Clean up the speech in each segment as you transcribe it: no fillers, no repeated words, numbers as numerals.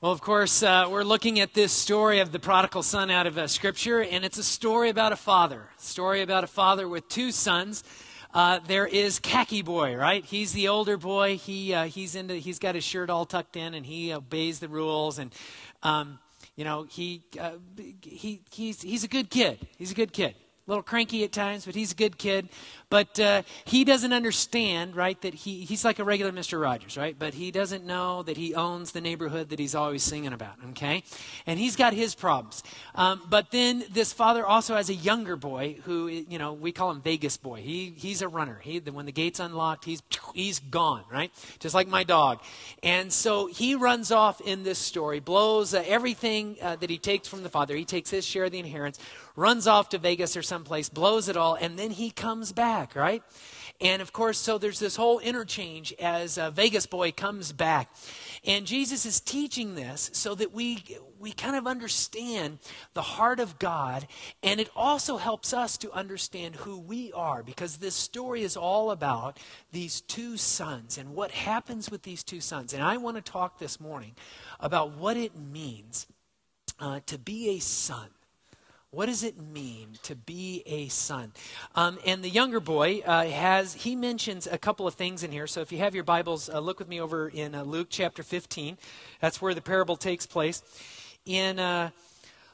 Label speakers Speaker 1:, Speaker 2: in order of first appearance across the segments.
Speaker 1: Well, of course, we're looking at this story of the prodigal son out of Scripture, and it's a story about a father. With two sons. There is Khaki Boy, right? He's the older boy. He's got his shirt all tucked in, and he obeys the rules, and he's a good kid. He's a good kid. A little cranky at times, but he's a good kid. But he doesn't understand, right, that he's like a regular Mr. Rogers, right? But he doesn't know that he owns the neighborhood that he's always singing about, okay? And he's got his problems. But then this father also has a younger boy who, we call him Vegas Boy. He's a runner. When the gate's unlocked, he's gone, right? Just like my dog. And so he runs off in this story, blows everything that he takes from the father. He takes his share of the inheritance, runs off to Vegas or someplace, blows it all, and then he comes back, right? And of course, so there's this whole interchange as Vegas Boy comes back. And Jesus is teaching this so that we kind of understand the heart of God, and it also helps us to understand who we are, because this story is all about these two sons and what happens with these two sons. And I want to talk this morning about what it means to be a son. What does it mean to be a son? And the younger boy he mentions a couple of things in here. So if you have your Bibles, look with me over in Luke chapter 15. That's where the parable takes place. In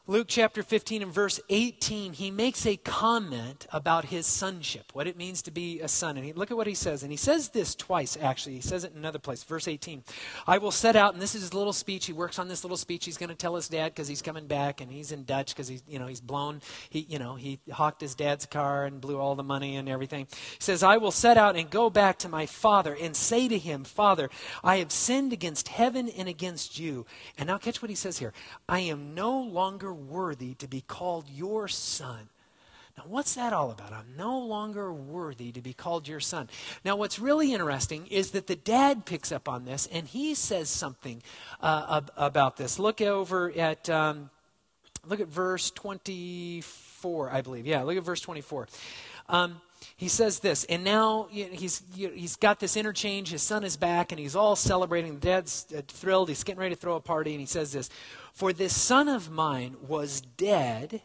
Speaker 1: Luke chapter 15 and verse 18, he makes a comment about his sonship, what it means to be a son. And look at what he says. And he says this twice, actually. He says it in another place. Verse 18, I will set out, and this is his little speech. He works on this little speech. He's going to tell his dad because he's coming back, and he's in Dutch because he's blown. He hawked his dad's car and blew all the money and everything. He says, I will set out and go back to my father and say to him, Father, I have sinned against heaven and against you. And now catch what he says here. I am no longer worthy to be called your son. Now, what's that all about? I'm no longer worthy to be called your son. Now, what's really interesting is that the dad picks up on this, and he says something about this. Look at verse 24, I believe. Yeah, look at verse 24. He says this, and now he's got this interchange. His son is back, and he's all celebrating. The dad's thrilled. He's getting ready to throw a party, and he says this, for this son of mine was dead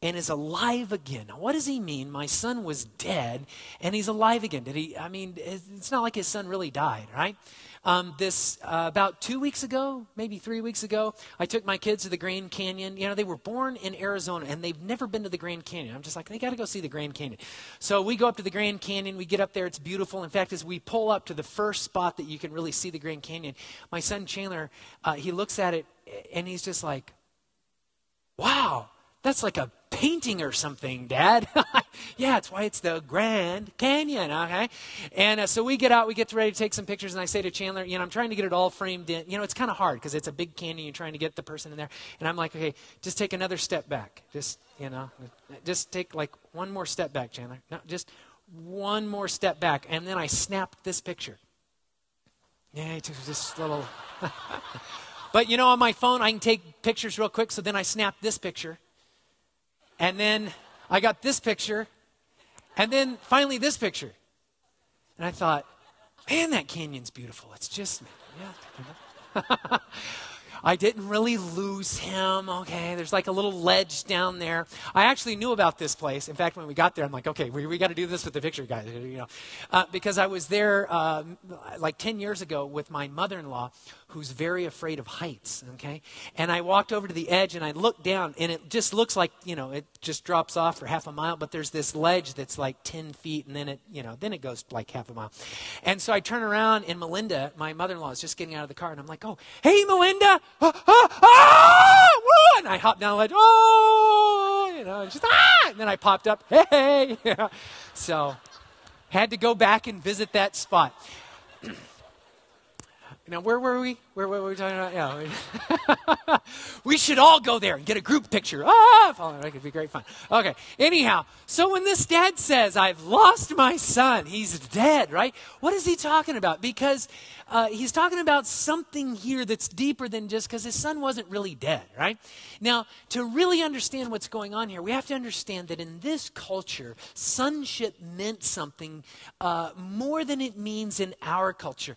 Speaker 1: and is alive again. Now, what does he mean? My son was dead and he's alive again. It's not like his son really died, right? About 2 weeks ago, maybe 3 weeks ago, I took my kids to the Grand Canyon. They were born in Arizona, and they've never been to the Grand Canyon. I'm just like, they got to go see the Grand Canyon. So we go up to the Grand Canyon. We get up there. It's beautiful. In fact, as we pull up to the first spot that you can really see the Grand Canyon, my son Chandler, he looks at it, and he's just like, wow, that's like a painting or something, Dad. Yeah, it's why it's the Grand Canyon, okay? And so we get out, we get ready to take some pictures, and I say to Chandler, I'm trying to get it all framed in. It's kind of hard because it's a big canyon. You're trying to get the person in there. And I'm like, okay, just take another step back. Just take like one more step back, Chandler. No, just one more step back. And then I snapped this picture. Yeah, just a little. But on my phone, I can take pictures real quick, so then I snapped this picture. And then I got this picture, and then finally this picture. And I thought, man, that canyon's beautiful. It's just, yeah. I didn't really lose him, okay? There's like a little ledge down there. I actually knew about this place. In fact, when we got there, I'm like, okay, we got to do this with the picture, guys, because I was there like 10 years ago with my mother-in-law, who's very afraid of heights, okay? And I walked over to the edge, and I looked down, and it just looks like, it just drops off for half a mile, but there's this ledge that's like 10 feet, and then it goes like half a mile. And so I turn around, and Melinda, my mother-in-law, is just getting out of the car, and I'm like, oh, hey, Melinda! Woo! And I hopped down the ledge, and then I popped up, hey! So, had to go back and visit that spot. Now, where were we? Where were we talking about? Yeah. We should all go there and get a group picture. That could be great fun. Okay. Anyhow, so when this dad says, I've lost my son, he's dead, right? What is he talking about? Because he's talking about something here that's deeper than just because his son wasn't really dead, right? Now, to really understand what's going on here, we have to understand that in this culture, sonship meant something more than it means in our culture.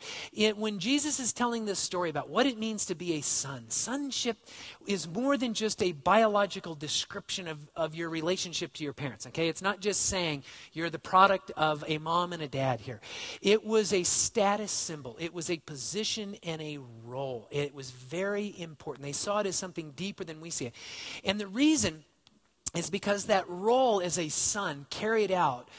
Speaker 1: When Jesus is telling this story about what it means to be a son. Sonship is more than just a biological description of your relationship to your parents, okay? It's not just saying you're the product of a mom and a dad here. It was a status symbol. It was a position and a role. It was very important. They saw it as something deeper than we see it. And the reason is because that role as a son carried out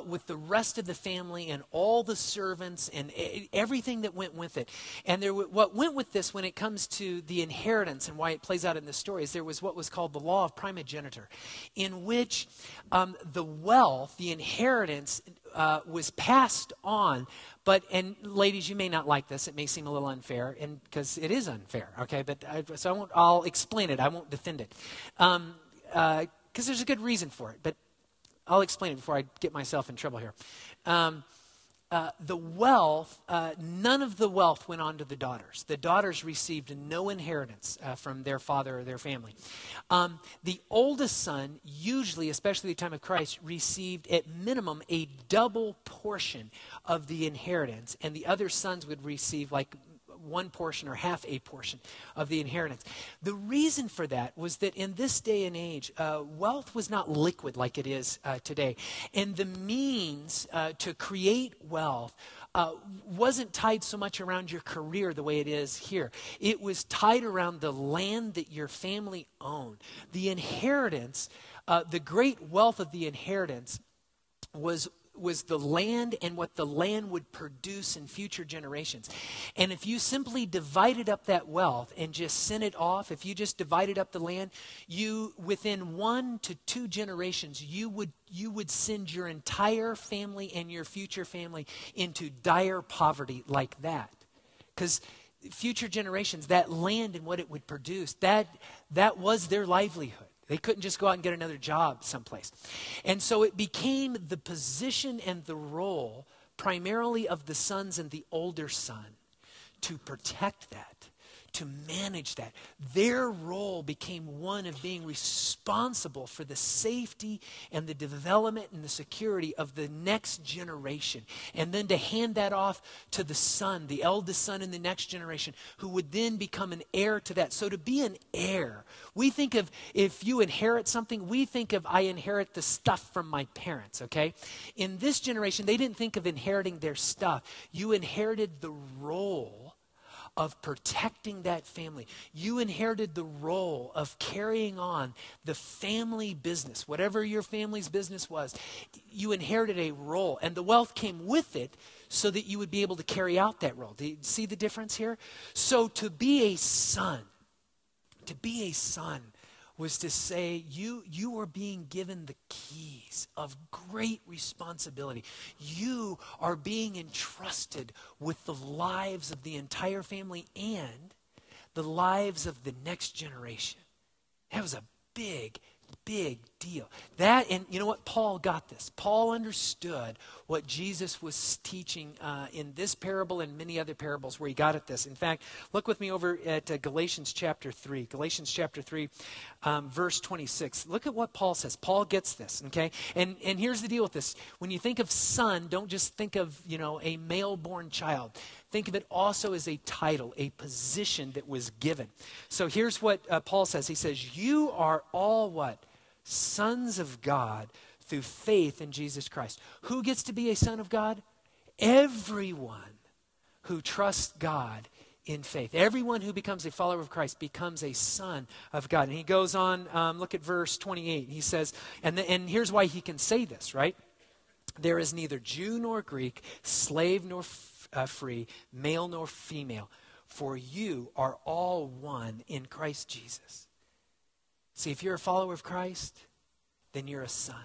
Speaker 1: with the rest of the family and all the servants and everything that went with it. And what went with this when it comes to the inheritance and why it plays out in the story is there was what was called the law of primogeniture, in which the wealth, the inheritance, was passed on. And ladies, you may not like this. It may seem a little unfair, and because it is unfair, okay? But I'll explain it. I won't defend it. Because there's a good reason for it, but I'll explain it before I get myself in trouble here. The wealth, none of the wealth went on to the daughters. The daughters received no inheritance from their father or their family. The oldest son, usually, especially at the time of Christ, received at minimum a double portion of the inheritance, and the other sons would receive like one portion or half a portion of the inheritance. The reason for that was that in this day and age, wealth was not liquid like it is today. And the means to create wealth wasn't tied so much around your career the way it is here. It was tied around the land that your family owned. The inheritance, the great wealth of the inheritance was the land and what the land would produce in future generations. And if you simply divided up that wealth and just sent it off, if you just divided up the land, within 1 to 2 generations, you would send your entire family and your future family into dire poverty like that. Because future generations, that land and what it would produce, that was their livelihood. They couldn't just go out and get another job someplace. And so it became the position and the role primarily of the sons and the older son to protect that, to manage that. Their role became one of being responsible for the safety and the development and the security of the next generation. And then to hand that off to the son, the eldest son in the next generation, who would then become an heir to that. So to be an heir, we think of, if you inherit something, we think of, I inherit the stuff from my parents, okay? In this generation, they didn't think of inheriting their stuff. You inherited the role of protecting that family. You inherited the role of carrying on the family business. Whatever your family's business was, you inherited a role, and the wealth came with it so that you would be able to carry out that role. Do you see the difference here? So to be a son was to say you are being given the keys of great responsibility. You are being entrusted with the lives of the entire family and the lives of the next generation. That was a big deal. And you know what? Paul got this. Paul understood what Jesus was teaching in this parable and many other parables where he got at this. In fact, look with me over at Galatians chapter 3. Galatians chapter 3, verse 26. Look at what Paul says. Paul gets this, okay? And here's the deal with this. When you think of son, don't just think of, a male-born child. Think of it also as a title, a position that was given. So here's what Paul says. He says, you are all what? Sons of God through faith in Jesus Christ. Who gets to be a son of God? Everyone who trusts God in faith. Everyone who becomes a follower of Christ becomes a son of God. And he goes on, look at verse 28. He says, and here's why he can say this, right? There is neither Jew nor Greek, slave nor free, male nor female, for you are all one in Christ Jesus. See, if you're a follower of Christ, then you're a son.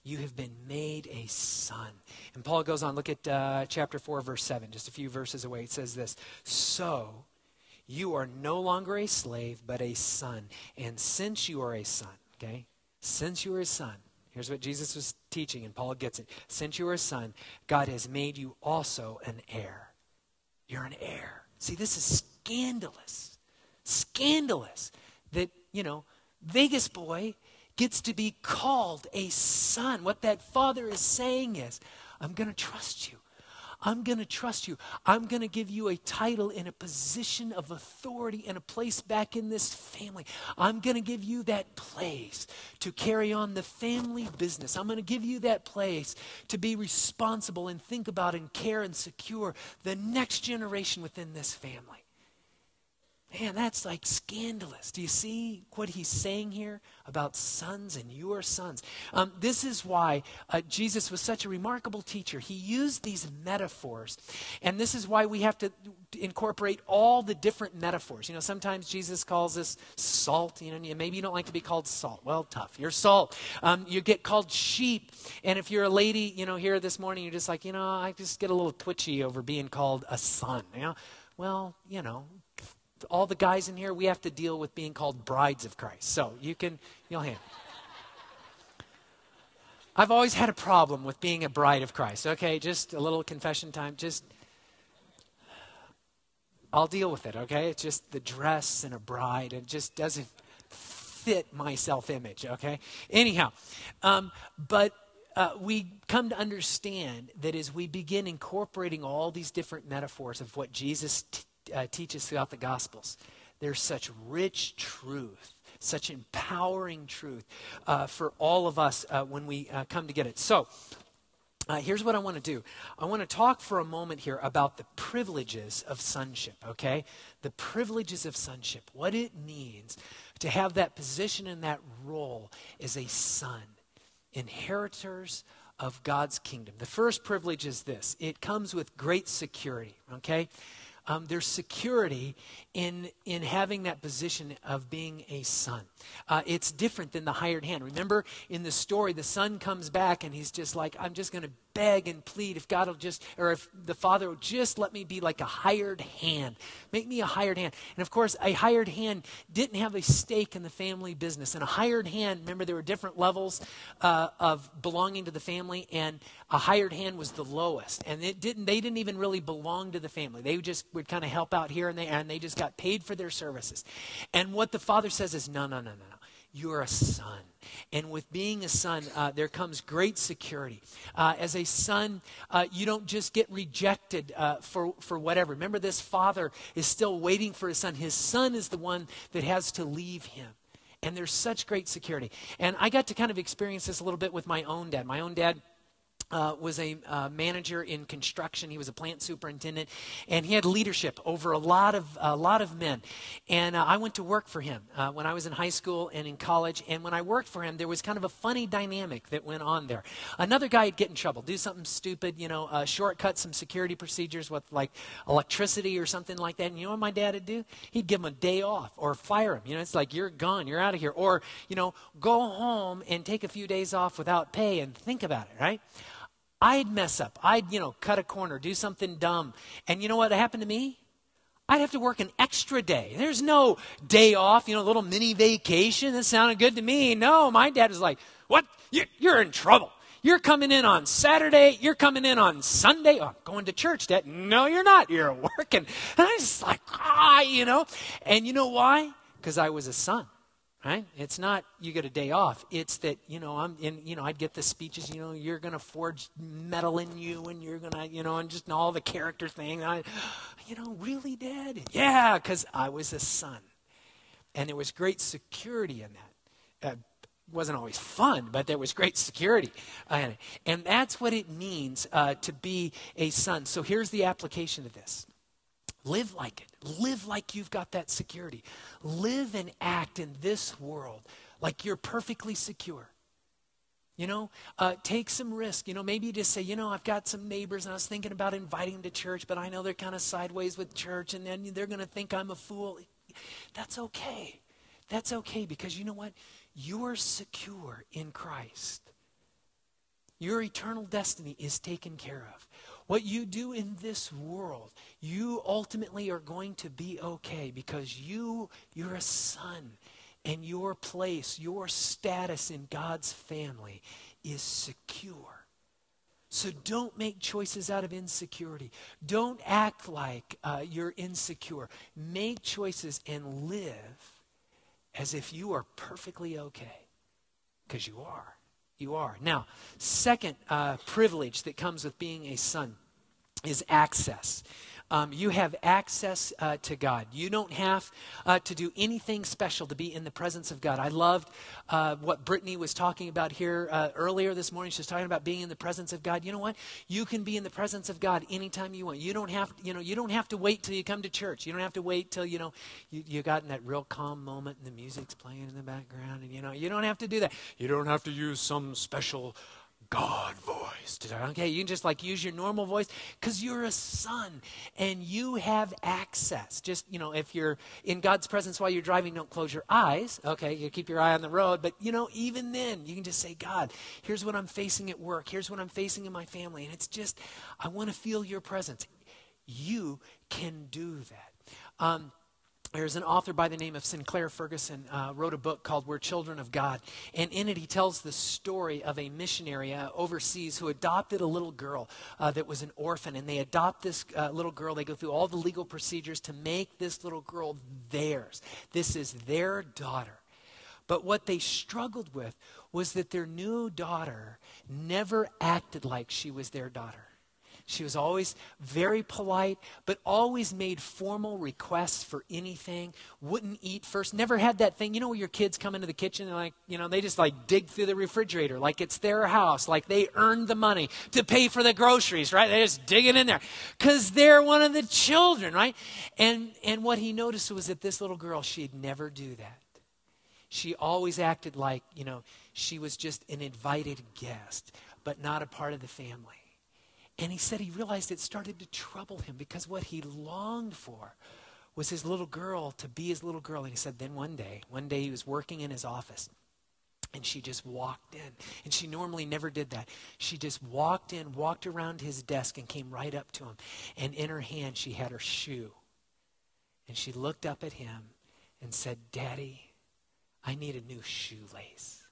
Speaker 1: You have been made a son. And Paul goes on, look at chapter 4, verse 7, just a few verses away. It says this, so you are no longer a slave, but a son. And since you are a son, okay, since you are a son, here's what Jesus was teaching, and Paul gets it. Since you are a son, God has made you also an heir. You're an heir. See, this is scandalous. Scandalous that, Vegas boy gets to be called a son. What that father is saying is, I'm going to trust you. I'm going to trust you. I'm going to give you a title and a position of authority and a place back in this family. I'm going to give you that place to carry on the family business. I'm going to give you that place to be responsible and think about and care and secure the next generation within this family. Man, that's like scandalous. Do you see what he's saying here about sons and your sons? This is why Jesus was such a remarkable teacher. He used these metaphors, and this is why we have to incorporate all the different metaphors. You know, sometimes Jesus calls us salt. You know, maybe you don't like to be called salt. Well, tough. You're salt. You get called sheep, and if you're a lady, you know, here this morning, you're just like, you know, I just get a little twitchy over being called a son. You know, well, you know. All the guys in here, we have to deal with being called brides of Christ. So you'll handle. I've always had a problem with being a bride of Christ. Okay, just a little confession time. I'll deal with it, okay? It's just the dress and a bride. It just doesn't fit my self-image, okay? Anyhow, but we come to understand that as we begin incorporating all these different metaphors of what Jesus teaches throughout the Gospels, there's such rich truth, such empowering truth for all of us when we come to get it. So here's what I want to do. I want to talk for a moment here about the privileges of sonship, okay? The privileges of sonship, what it means to have that position and that role as a son, inheritors of God's kingdom. The first privilege is this. It comes with great security, okay? There's security in having that position of being a son. It's different than the hired hand. Remember in the story, the son comes back and he's just like, I'm just going to beg and plead if God will just, or if the father will just let me be like a hired hand. Make me a hired hand. And of course, a hired hand didn't have a stake in the family business. And a hired hand, remember there were different levels of belonging to the family, and a hired hand was the lowest. And they didn't even really belong to the family. They just would kind of help out here and there, and they just got paid for their services. And what the father says is, no. You're a son. And with being a son, there comes great security. As a son, you don't just get rejected for whatever. Remember, this father is still waiting for his son. His son is the one that has to leave him. And there's such great security. And I got to kind of experience this a little bit with my own dad. My own dad was a manager in construction. He was a plant superintendent, and he had leadership over a lot of men. And I went to work for him when I was in high school and in college. And when I worked for him, there was kind of a funny dynamic that went on there. Another guy would get in trouble, do something stupid, shortcut some security procedures with like electricity or something like that. And you know what my dad would do? He'd give him a day off or fire him. It's like, you're gone, you're out of here. Or, go home and take a few days off without pay and think about it, right? I'd mess up. I'd, cut a corner, do something dumb. And you know what happened to me? I'd have to work an extra day. There's no day off, a little mini vacation. That sounded good to me. No, my dad was like, what? You're in trouble. You're coming in on Saturday. You're coming in on Sunday. Oh, I'm going to church, Dad. No, you're not. You're working. And I was like, And you know why? Because I was a son. Right? It's not you get a day off. It's that, I'd get the speeches, you're going to forge metal in you, and you're going to, and just all the character thing. Really, Dad? Yeah, because I was a son. And there was great security in that. It wasn't always fun, but there was great security. And that's what it means to be a son. So here's the application of this. Live like it. Live like you've got that security. Live and act in this world like you're perfectly secure. Take some risk. Maybe you just say, I've got some neighbors and I was thinking about inviting them to church, but I know they're kind of sideways with church and then they're going to think I'm a fool. That's okay. That's okay, because you know what? You're secure in Christ. Your eternal destiny is taken care of. What you do in this world, you ultimately are going to be okay, because you're a son, and your place, your status in God's family is secure. So don't make choices out of insecurity. Don't act like you're insecure. Make choices and live as if you are perfectly okay, because you are. You are. Now, second privilege that comes with being a son is access. You have access to God. You don't have to do anything special to be in the presence of God. I loved what Brittany was talking about here earlier this morning. She was talking about being in the presence of God. You know what? You can be in the presence of God anytime you want. You don't have to wait till you come to church. You don't have to wait till, you got in that real calm moment and the music's playing in the background. And, you don't have to do that. You don't have to use some special God voice. Okay, you can just use your normal voice because you're a son and you have access. Just, if you're in God's presence while you're driving, don't close your eyes. Okay, you keep your eye on the road. But, even then, you can just say, God, here's what I'm facing at work. Here's what I'm facing in my family. And it's just, I want to feel your presence. You can do that. There's an author by the name of Sinclair Ferguson wrote a book called We're Children of God. And in it, he tells the story of a missionary overseas who adopted a little girl that was an orphan. And they adopt this little girl. They go through all the legal procedures to make this little girl theirs. This is their daughter. But what they struggled with was that their new daughter never acted like she was their daughter. She was always very polite, but always made formal requests for anything, wouldn't eat first, never had that thing. Where your kids come into the kitchen and they just dig through the refrigerator like it's their house, like they earned the money to pay for the groceries, right? They just dig it in there because they're one of the children, right? And what he noticed was that this little girl, she'd never do that. She always acted like, she was just an invited guest, but not a part of the family. And he said he realized it started to trouble him because what he longed for was his little girl to be his little girl. And he said then one day he was working in his office and she just walked in. And she normally never did that. She just walked in, walked around his desk and came right up to him. And in her hand she had her shoe. And she looked up at him and said, Daddy, I need a new shoelace.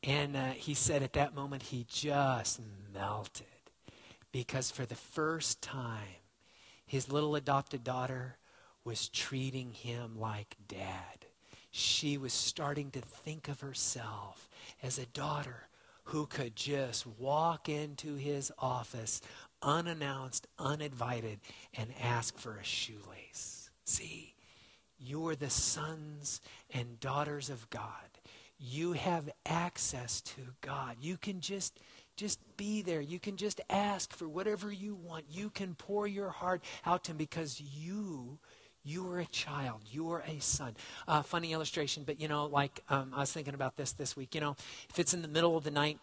Speaker 1: And he said at that moment he just melted. Because for the first time, his little adopted daughter was treating him like dad. She was starting to think of herself as a daughter who could just walk into his office unannounced, uninvited, and ask for a shoelace. See, you're the sons and daughters of God. You have access to God. You can just be there. You can just ask for whatever you want. You can pour your heart out to him because you are a child. You are a son. Funny illustration, but I was thinking about this week. If it's in the middle of the night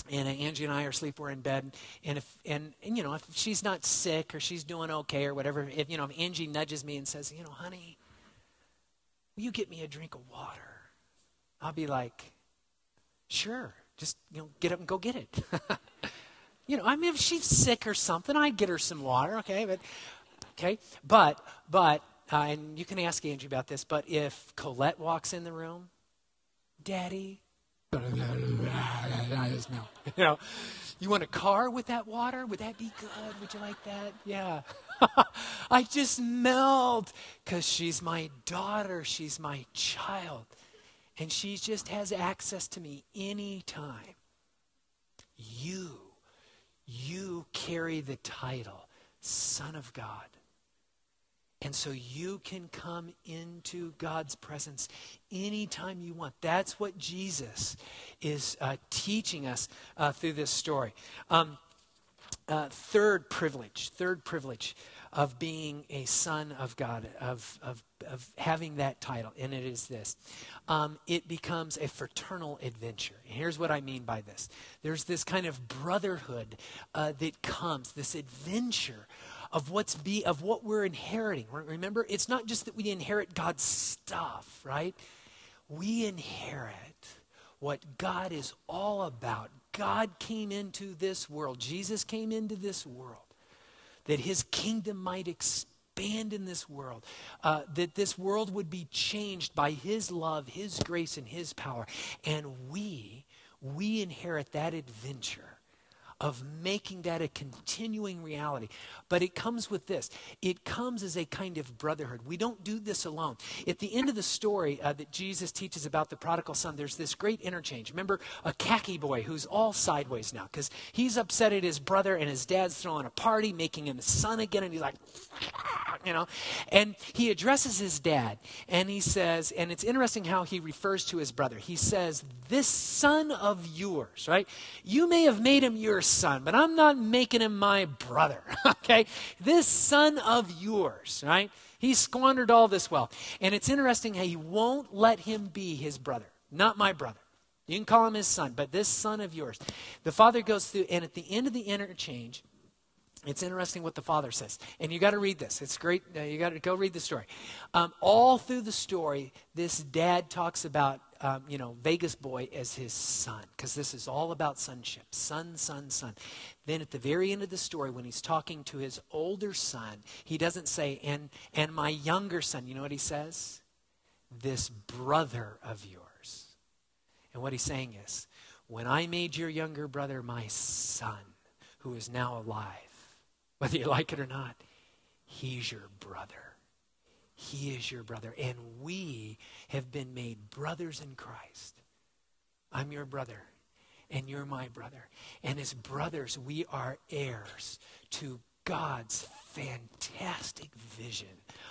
Speaker 1: and Angie and I are asleep, we're in bed, and if she's not sick or she's doing okay or whatever, if Angie nudges me and says, honey, will you get me a drink of water? I'll be like, sure. Just, get up and go get it. If she's sick or something, I'd get her some water, okay? But, and you can ask Angie about this, but if Colette walks in the room, Daddy, you want a car with that water? Would that be good? Would you like that? Yeah. I just melt because she's my daughter. She's my child. And she just has access to me anytime. You carry the title, Son of God. And so you can come into God's presence anytime you want. That's what Jesus is teaching us through this story. Third privilege of being a son of God, of having that title, and it is this. It becomes a fraternal adventure. And here's what I mean by this. There's this kind of brotherhood that comes, this adventure of what we're inheriting. Remember, it's not just that we inherit God's stuff, right? We inherit what God is all about. God came into this world. Jesus came into this world that his kingdom might expand in this world, that this world would be changed by his love, his grace, and his power. And we inherit that adventure of making that a continuing reality. But it comes with this. It comes as a kind of brotherhood. We don't do this alone. At the end of the story that Jesus teaches about the prodigal son, there's this great interchange. Remember a khaki boy who's all sideways now because he's upset at his brother and his dad's throwing a party, making him a son again, and he's like, and he addresses his dad and he says, and it's interesting how he refers to his brother. He says, this son of yours, right? You may have made him your son, but I'm not making him my brother, okay? This son of yours, right? He squandered all this wealth. And it's interesting how he won't let him be his brother. Not my brother. You can call him his son, but this son of yours. The father goes through, and at the end of the interchange, it's interesting what the father says. And you got to read this. It's great. You got to go read the story. All through the story, this dad talks about, Vegas boy as his son. Because this is all about sonship. Son, son, son. Then at the very end of the story, when he's talking to his older son, he doesn't say, and my younger son. You know what he says? This brother of yours. And what he's saying is, when I made your younger brother my son, who is now alive, whether you like it or not, he's your brother. He is your brother. And we have been made brothers in Christ. I'm your brother, and you're my brother. And as brothers, we are heirs to God's fantastic vision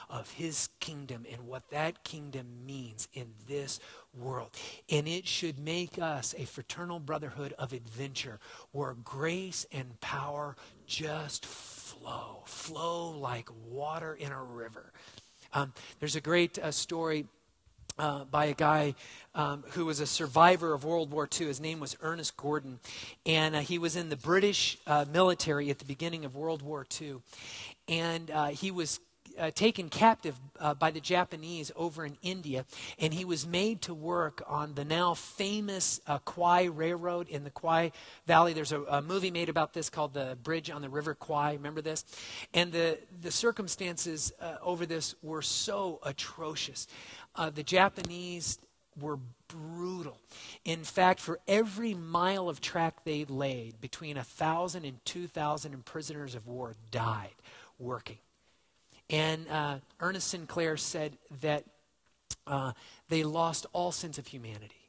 Speaker 1: of his kingdom and what that kingdom means in this world. And it should make us a fraternal brotherhood of adventure where grace and power just flow like water in a river. There's a great story by a guy who was a survivor of World War II. His name was Ernest Gordon, and he was in the British military at the beginning of World War II, and he was taken captive by the Japanese over in India, and he was made to work on the now famous Kwai Railroad in the Kwai Valley. There's a movie made about this called The Bridge on the River Kwai. Remember this? And the circumstances over this were so atrocious. The Japanese were brutal. In fact, for every mile of track they laid, between 1,000 and 2,000 prisoners of war died working. And Ernest Sinclair said that they lost all sense of humanity.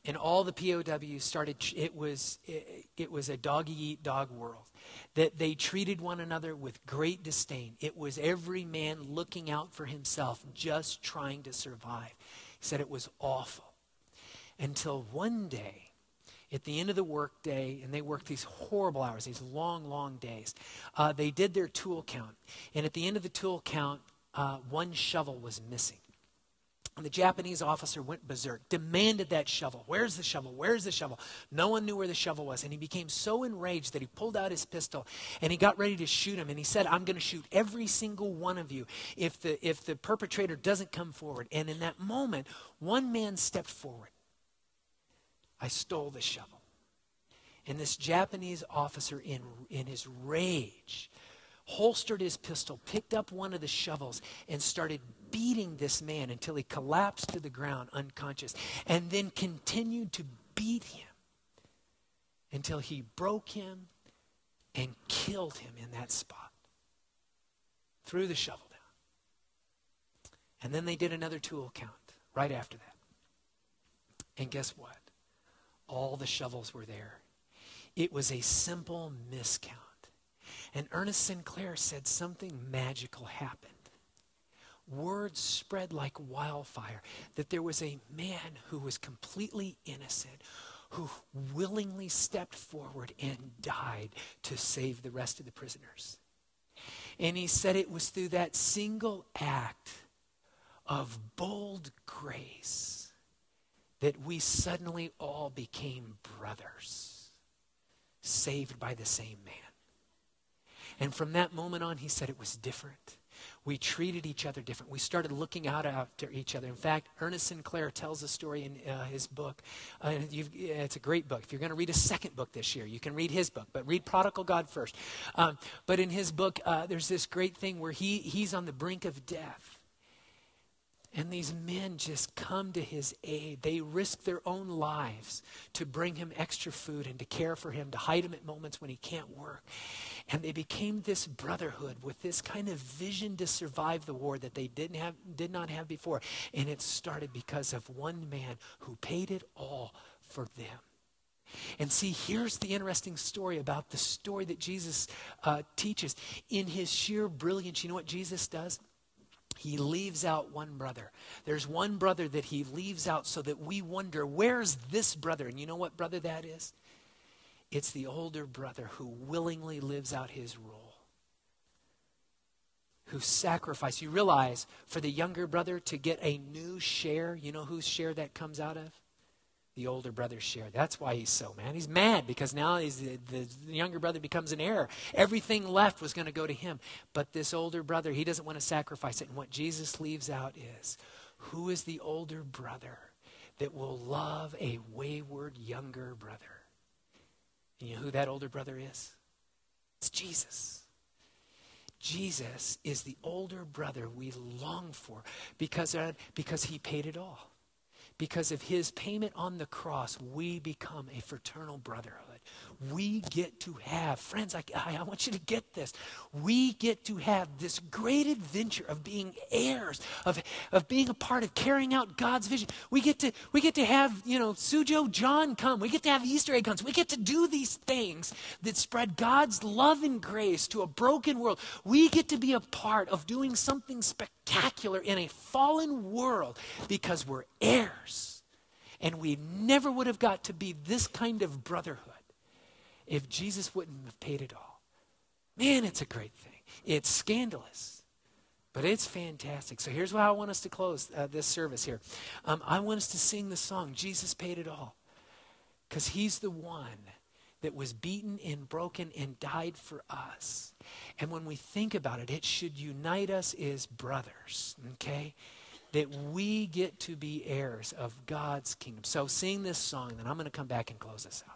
Speaker 1: And all the POWs started, it was a dog-eat-dog world. That they treated one another with great disdain. It was every man looking out for himself, just trying to survive. He said it was awful. Until one day, at the end of the work day, and they worked these horrible hours, these long, long days, they did their tool count. And at the end of the tool count, one shovel was missing. And the Japanese officer went berserk, demanded that shovel. Where's the shovel? Where's the shovel? No one knew where the shovel was. And he became so enraged that he pulled out his pistol and he got ready to shoot him. And he said, I'm going to shoot every single one of you if the perpetrator doesn't come forward. And in that moment, one man stepped forward. I stole the shovel. And this Japanese officer, in his rage, holstered his pistol, picked up one of the shovels, and started beating this man until he collapsed to the ground unconscious, and then continued to beat him until he broke him and killed him in that spot. Threw the shovel down. And then they did another tool count right after that. And guess what? All the shovels were there. It was a simple miscount. And Ernest Sinclair said something magical happened. Word spread like wildfire that there was a man who was completely innocent, who willingly stepped forward and died to save the rest of the prisoners. And he said it was through that single act of bold grace that we suddenly all became brothers, saved by the same man. And from that moment on, he said it was different. We treated each other different. We started looking out after each other. In fact, Ernest Sinclair tells a story in his book. It's a great book. If you're going to read a second book this year, you can read his book, but read Prodigal God first. But in his book, there's this great thing where he's on the brink of death. And these men just come to his aid. They risk their own lives to bring him extra food and to care for him, to hide him at moments when he can't work. And they became this brotherhood with this kind of vision to survive the war that they did not have before. And it started because of one man who paid it all for them. And see, here's the interesting story about the story that Jesus teaches. In his sheer brilliance, you know what Jesus does? He leaves out one brother. There's one brother that he leaves out so that we wonder, where's this brother? And you know what brother that is? It's the older brother who willingly lives out his role, who sacrificed. You realize for the younger brother to get a new share, you know whose share that comes out of? The older brother's share. That's why he's so mad. He's mad because now the younger brother becomes an heir. Everything left was going to go to him. But this older brother, he doesn't want to sacrifice it. And what Jesus leaves out is, who is the older brother that will love a wayward younger brother? And you know who that older brother is? It's Jesus. Jesus is the older brother we long for because he paid it all. Because of his payment on the cross, we become a fraternal brotherhood. We get to have, friends, I want you to get this. We get to have this great adventure of being heirs, of being a part of carrying out God's vision. We get to have, Sujo John come. We get to have Easter egg hunts. We get to do these things that spread God's love and grace to a broken world. We get to be a part of doing something spectacular in a fallen world because we're heirs. And we never would have got to be this kind of brotherhood if Jesus wouldn't have paid it all. Man, it's a great thing. It's scandalous, but it's fantastic. So here's how I want us to close this service here. I want us to sing the song, Jesus Paid It All, because he's the one that was beaten and broken and died for us. And when we think about it, it should unite us as brothers, okay? That we get to be heirs of God's kingdom. So sing this song, and then I'm going to come back and close this out.